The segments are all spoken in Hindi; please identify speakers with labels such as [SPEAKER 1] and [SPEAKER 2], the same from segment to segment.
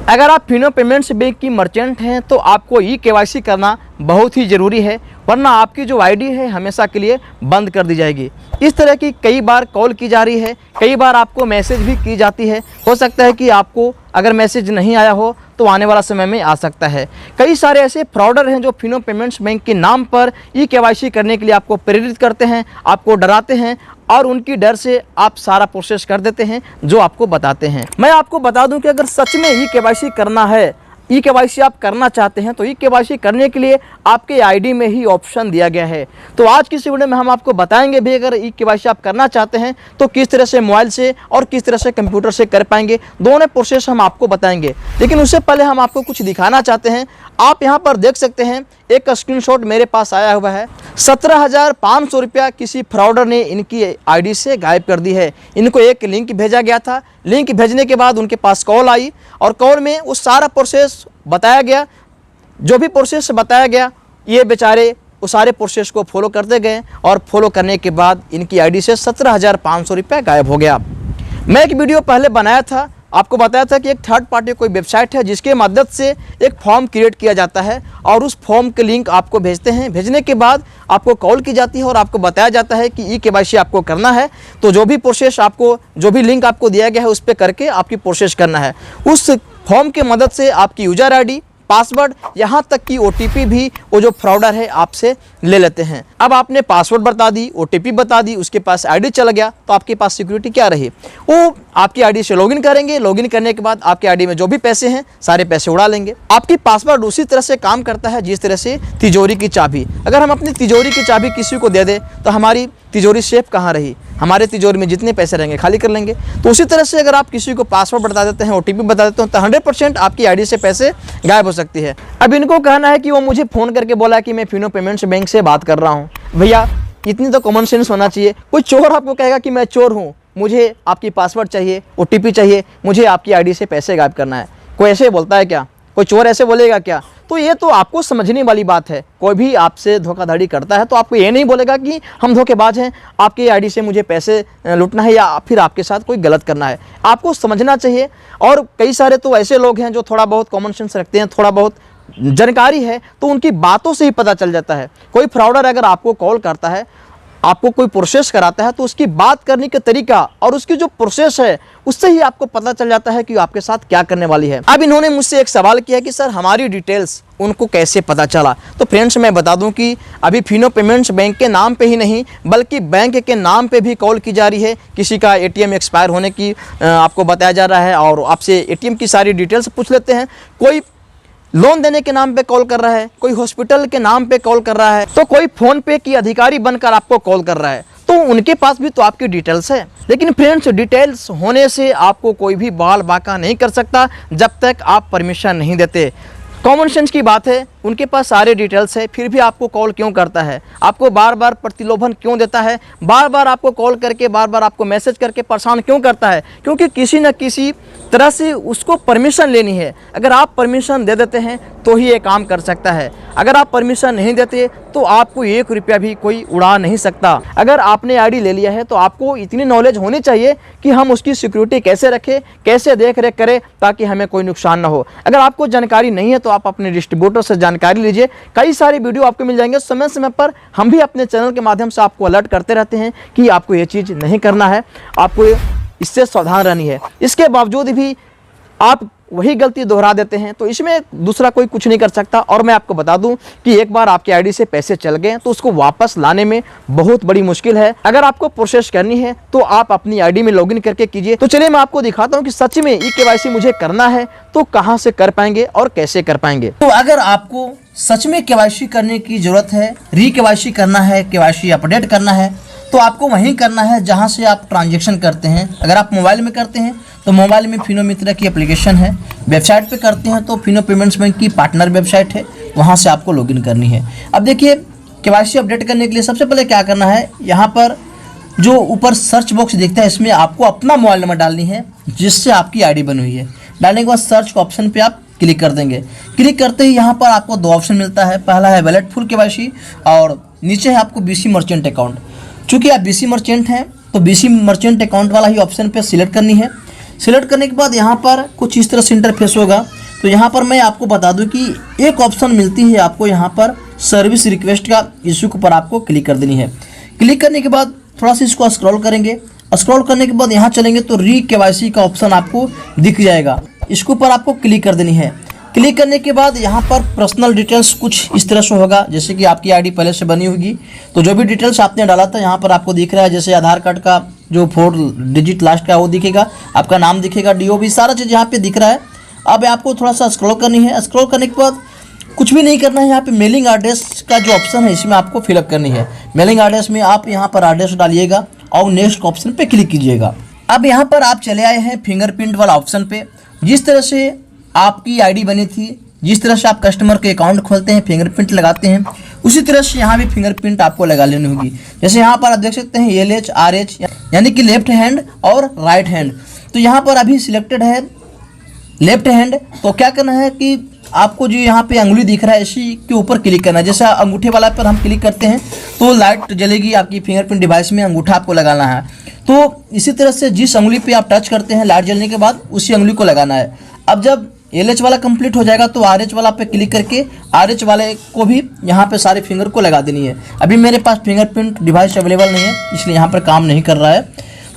[SPEAKER 1] अगर आप फिनो पेमेंट्स बैंक की मर्चेंट हैं तो आपको ई-केवाईसी करना बहुत ही ज़रूरी है, वरना आपकी जो आईडी है हमेशा के लिए बंद कर दी जाएगी। इस तरह की कई बार कॉल की जा रही है, कई बार आपको मैसेज भी की जाती है। हो सकता है कि आपको अगर मैसेज नहीं आया हो तो आने वाला समय में आ सकता है। कई सारे ऐसे फ्रॉडर हैं जो फिनो पेमेंट्स बैंक के नाम पर ई-केवाईसी करने के लिए आपको प्रेरित करते हैं, आपको डराते हैं और उनकी डर से आप सारा प्रोसेस कर देते हैं जो आपको बताते हैं। मैं आपको बता दूं कि अगर सच में ई-केवाईसी करना है, ई-केवाईसी आप करना चाहते हैं तो ई-केवाईसी करने के लिए आपके आईडी में ही ऑप्शन दिया गया है। तो आज की इस वीडियो में हम आपको बताएंगे भी अगर ई-केवाईसी आप करना चाहते हैं तो किस तरह से मोबाइल से और किस तरह से कंप्यूटर से कर पाएंगे, दोनों प्रोसेस हम आपको बताएंगे। लेकिन उससे पहले हम आपको कुछ दिखाना चाहते हैं। आप यहाँ पर देख सकते हैं एक स्क्रीनशॉट मेरे पास आया हुआ है। 17,500 रुपया किसी फ्रॉडर ने इनकी आईडी से गायब कर दी है। इनको एक लिंक भेजा गया था, लिंक भेजने के बाद उनके पास कॉल आई और कॉल में वो सारा प्रोसेस बताया गया। जो भी प्रोसेस बताया गया ये बेचारे उस सारे प्रोसेस को फॉलो करते गए और फॉलो करने के बाद इनकी आईडी से 17,500 रुपया गायब हो गया। मैं एक वीडियो पहले बनाया था, आपको बताया था कि एक थर्ड पार्टी कोई वेबसाइट है जिसके मदद से एक फॉर्म क्रिएट किया जाता है और उस फॉर्म के लिंक आपको भेजते हैं। भेजने के बाद आपको कॉल की जाती है और आपको बताया जाता है कि ई-केवाईसी आपको करना है। तो जो भी प्रोसेस आपको, जो भी लिंक आपको दिया गया है उस पर करके आपकी प्रोसेस करना है। उस फॉर्म की मदद से आपकी यूजर आईडी, पासवर्ड, यहाँ तक कि ओटीपी भी वो जो फ्रॉडर है आपसे ले लेते हैं। अब आपने पासवर्ड बता दी, ओटीपी बता दी, उसके पास आईडी चला गया तो आपके पास सिक्योरिटी क्या रही? वो आपकी आईडी से लॉगिन करेंगे। लॉगिन करने के बाद आपकी आईडी में जो भी पैसे हैं सारे पैसे उड़ा लेंगे। आपकी पासवर्ड उसी तरह से काम करता है जिस तरह से तिजोरी की चाबी। अगर हम अपनी तिजोरी की चाबी किसी को दे दें तो हमारी तिजोरी सेफ कहाँ रही? हमारे तिजोरी में जितने पैसे रहेंगे खाली कर लेंगे। तो उसी तरह से अगर आप किसी को पासवर्ड बता देते हैं, ओटीपी बता देते हैं तो 100% आपकी आईडी से पैसे गायब हो सकती है। अब इनको कहना है कि वो मुझे फ़ोन करके बोला कि मैं फिनो पेमेंट्स बैंक से बात कर रहा हूँ। भैया इतनी तो कॉमन सेंस होना चाहिए। कोई चोर आपको कहेगा कि मैं चोर हूँ, मुझे आपकी पासवर्ड चाहिए, ओटीपी चाहिए, मुझे आपकी आईडी से पैसे गायब करना है। कोई ऐसे बोलता है क्या? कोई चोर ऐसे बोलेगा क्या? तो ये तो आपको समझने वाली बात है। कोई भी आपसे धोखाधड़ी करता है तो आपको ये नहीं बोलेगा कि हम धोखेबाज हैं, आपकी आईडी से मुझे पैसे लूटना है या फिर आपके साथ कोई गलत करना है। आपको समझना चाहिए। और कई सारे तो ऐसे लोग हैं जो थोड़ा बहुत कॉमन सेंस रखते हैं, थोड़ा बहुत जानकारी है तो उनकी बातों से ही पता चल जाता है। कोई फ्रॉडर अगर आपको कॉल करता है, आपको कोई प्रोसेस कराता है तो उसकी बात करने का तरीका और उसकी जो प्रोसेस है उससे ही आपको पता चल जाता है कि आपके साथ क्या करने वाली है। अब इन्होंने मुझसे एक सवाल किया कि सर हमारी डिटेल्स उनको कैसे पता चला? तो फ्रेंड्स मैं बता दूं कि अभी फिनो पेमेंट्स बैंक के नाम पे ही नहीं बल्कि बैंक के नाम पे भी कॉल की जा रही है। किसी का एटीएम एक्सपायर होने की आपको बताया जा रहा है और आपसे एटीएम की सारी डिटेल्स पूछ लेते हैं। कोई लोन देने के नाम पे कॉल कर रहा है, कोई हॉस्पिटल के नाम पे कॉल कर रहा है, तो कोई फोन पे की अधिकारी बनकर आपको कॉल कर रहा है। तो उनके पास भी तो आपकी डिटेल्स है। लेकिन फ्रेंड्स डिटेल्स होने से आपको कोई भी बाल बाका नहीं कर सकता जब तक आप परमिशन नहीं देते। कॉमन सेंस की बात है, उनके पास सारे डिटेल्स है फिर भी आपको कॉल क्यों करता है? आपको बार बार प्रलोभन क्यों देता है? बार बार आपको कॉल करके, बार बार आपको मैसेज करके परेशान क्यों करता है? क्योंकि किसी न किसी तरह से उसको परमिशन लेनी है। अगर आप परमिशन दे देते हैं तो ही ये काम कर सकता है। अगर आप परमिशन नहीं देते तो आपको 1 रुपया भी कोई उड़ा नहीं सकता। अगर आपने आईडी ले लिया है तो आपको इतनी नॉलेज होनी चाहिए कि हम उसकी सिक्योरिटी कैसे रखें, कैसे देख रेख करें ताकि हमें कोई नुकसान ना हो। अगर आपको जानकारी नहीं है तो आप अपने डिस्ट्रीब्यूटर से जानकारी लीजिए। कई सारी वीडियो आपको मिल जाएंगे। समय समय पर हम भी अपने चैनल के माध्यम से आपको अलर्ट करते रहते हैं कि आपको ये चीज़ नहीं करना है, आपको इससे सावधान रहनी है। इसके बावजूद भी आप वही गलती दोहरा देते हैं तो इसमें दूसरा कोई कुछ नहीं कर सकता। और मैं आपको बता दूं कि एक बार आपकी आईडी से पैसे चल गए तो उसको वापस लाने में बहुत बड़ी मुश्किल है। अगर आपको प्रोसेस करनी है तो आप अपनी आईडी में लॉगिन करके कीजिए। तो चलिए मैं आपको दिखाता हूं कि सच में ई-केवाईसी मुझे करना है तो कहां से कर पाएंगे और कैसे कर पाएंगे। तो अगर आपको सच में केवाईसी करने की जरूरत है, री-केवाईसी करना है, केवाईसी अपडेट करना है तो आपको वहीं करना है जहां से आप ट्रांजैक्शन करते हैं। अगर आप मोबाइल में करते हैं तो मोबाइल में फिनो मित्रा की एप्लीकेशन है। वेबसाइट पे करते हैं तो फिनो पेमेंट्स बैंक की पार्टनर वेबसाइट है, वहां से आपको लॉगिन करनी है। अब देखिए केवाईसी अपडेट करने के लिए सबसे पहले क्या करना है, यहाँ पर जो ऊपर सर्च बॉक्स दिखता है इसमें आपको अपना मोबाइल नंबर डालनी है जिससे आपकी आईडी बनी हुई है। डालने के बाद सर्च के ऑप्शन पर आप क्लिक कर देंगे। क्लिक करते ही यहाँ पर आपको 2 ऑप्शन मिलता है। पहला है वैलेट फुल केवाईसी और नीचे है आपको बीसी मर्चेंट अकाउंट। चूँकि आप बीसी मर्चेंट हैं तो बीसी मर्चेंट अकाउंट वाला ही ऑप्शन पे सिलेक्ट करनी है। सिलेक्ट करने के बाद यहाँ पर कुछ इस तरह से इंटरफेस होगा। तो यहाँ पर मैं आपको बता दूं कि एक ऑप्शन मिलती है आपको यहाँ पर सर्विस रिक्वेस्ट का, इश्यू के ऊपर आपको क्लिक कर देनी है। क्लिक करने के बाद थोड़ा सा इसको स्क्रॉल करेंगे। स्क्रॉल करने के बाद यहाँ चलेंगे तो री केवाईसी का ऑप्शन आपको दिख जाएगा, इसके ऊपर आपको क्लिक कर देनी है। क्लिक करने के बाद यहाँ पर पर्सनल डिटेल्स कुछ इस तरह से होगा, जैसे कि आपकी आईडी पहले से बनी होगी तो जो भी डिटेल्स आपने डाला था यहाँ पर आपको दिख रहा है। जैसे आधार कार्ड का जो 4 डिजिट लास्ट का वो दिखेगा, आपका नाम दिखेगा, DOB सारा चीज़ यहाँ पे दिख रहा है। अब आपको थोड़ा सा स्क्रॉल करनी है। स्क्रॉल करने के बाद कुछ भी नहीं करना है, यहाँ पे मेलिंग एड्रेस का जो ऑप्शन है इसमें आपको फिलअप करनी है। मेलिंग एड्रेस में आप यहाँ पर एड्रेस डालिएगा और नेक्स्ट ऑप्शन पे क्लिक कीजिएगा। अब यहाँ पर आप चले आए हैं फिंगरप्रिंट वाला ऑप्शन पे। जिस तरह से आपकी आईडी बनी थी, जिस तरह से आप कस्टमर के अकाउंट खोलते हैं, फिंगरप्रिंट लगाते हैं, उसी तरह से यहाँ भी फिंगरप्रिंट आपको लगा लेनी होगी। जैसे यहाँ पर आप देख सकते हैं LH RH यानी कि लेफ्ट हैंड और राइट हैंड। तो यहाँ पर अभी सिलेक्टेड है लेफ्ट हैंड। तो क्या करना है कि आपको जो यहाँ पे अंगुली दिख रहा है इसी के ऊपर क्लिक करना है। जैसे अंगूठे वाला पर हम क्लिक करते हैं तो लाइट जलेगी आपकी फिंगरप्रिंट डिवाइस में, अंगूठा आपको लगाना है। तो इसी तरह से जिस उंगली पे आप टच करते हैं लाइट जलने के बाद उसी उंगली को लगाना है। अब जब LH वाला कंप्लीट हो जाएगा तो RH वाला पे क्लिक करके RH वाले को भी यहाँ पे सारे फिंगर को लगा देनी है। अभी मेरे पास फिंगरप्रिंट डिवाइस अवेलेबल नहीं है इसलिए यहाँ पर काम नहीं कर रहा है।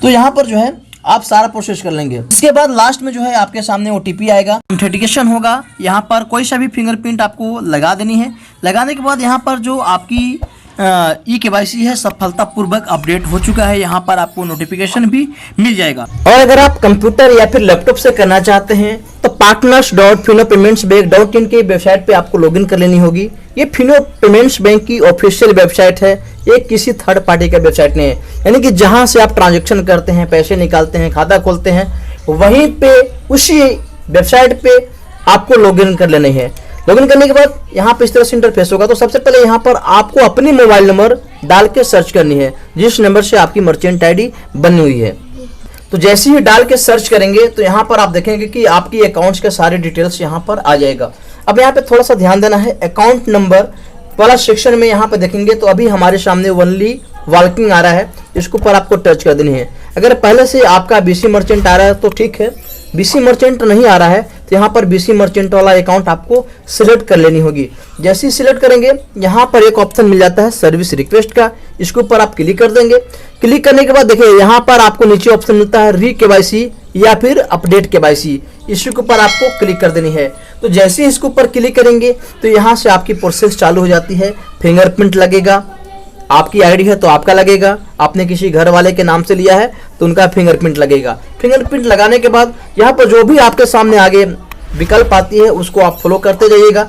[SPEAKER 1] तो यहाँ पर जो है आप सारा प्रोसेस कर लेंगे। इसके बाद लास्ट में जो है आपके सामने OTP आएगा, ऑथेंटिकेशन होगा। यहाँ पर कोई सा भी फिंगरप्रिंट आपको लगा देनी है। लगाने के बाद यहाँ पर जो आपकी KYC है सफलतापूर्वक अपडेट हो चुका है, यहाँ पर आपको नोटिफिकेशन भी मिल जाएगा। और अगर आप कंप्यूटर या फिर लैपटॉप से करना चाहते हैं तो partners.finopayments.bank की वेबसाइट पे आपको लॉगिन कर लेनी होगी। ये फिनो पेमेंट्स बैंक की ऑफिशियल वेबसाइट है, ये किसी थर्ड पार्टी का वेबसाइट नहीं है। यानी कि जहां से आप ट्रांजैक्शन करते हैं, पैसे निकालते हैं, खाता खोलते हैं, वहीं पे उसी वेबसाइट पे आपको लॉगिन कर लेनी है। लॉगिन करने के बाद यहाँ पे इस तरह से इंटरफेस होगा। तो सबसे पहले यहाँ पर आपको अपनी मोबाइल नंबर डाल के सर्च करनी है, जिस नंबर से आपकी मर्चेंट आईडी बनी हुई है। तो जैसे ही डाल के सर्च करेंगे तो यहाँ पर आप देखेंगे कि आपकी अकाउंट्स के सारे डिटेल्स यहाँ पर आ जाएगा। अब यहाँ पे थोड़ा सा ध्यान देना है, अकाउंट नंबर वाला सेक्शन में यहाँ पे देखेंगे तो अभी हमारे सामने ओनली वर्किंग आ रहा है, इसके ऊपर आपको टच कर देनी है। अगर पहले से आपका BC मर्चेंट आ रहा है तो ठीक है, BC मर्चेंट नहीं आ रहा है तो यहाँ पर BC मर्चेंट वाला अकाउंट आपको सिलेक्ट कर लेनी होगी। जैसे ही सिलेक्ट करेंगे यहाँ पर एक ऑप्शन मिल जाता है सर्विस रिक्वेस्ट का, इसके ऊपर आप क्लिक कर देंगे। क्लिक करने के बाद देखिए यहाँ पर आपको नीचे ऑप्शन मिलता है री KYC या फिर अपडेट KYC, इसके ऊपर आपको क्लिक कर देनी है। तो जैसे ही इसके ऊपर क्लिक करेंगे तो यहाँ से आपकी प्रोसेस चालू हो जाती है। फिंगरप्रिंट लगेगा, आपकी आईडी है तो आपका लगेगा, आपने किसी घर वाले के नाम से लिया है तो उनका फिंगरप्रिंट लगेगा। फिंगरप्रिंट लगाने के बाद यहाँ पर जो भी आपके सामने आगे विकल्प आती है उसको आप फॉलो करते जाइएगा।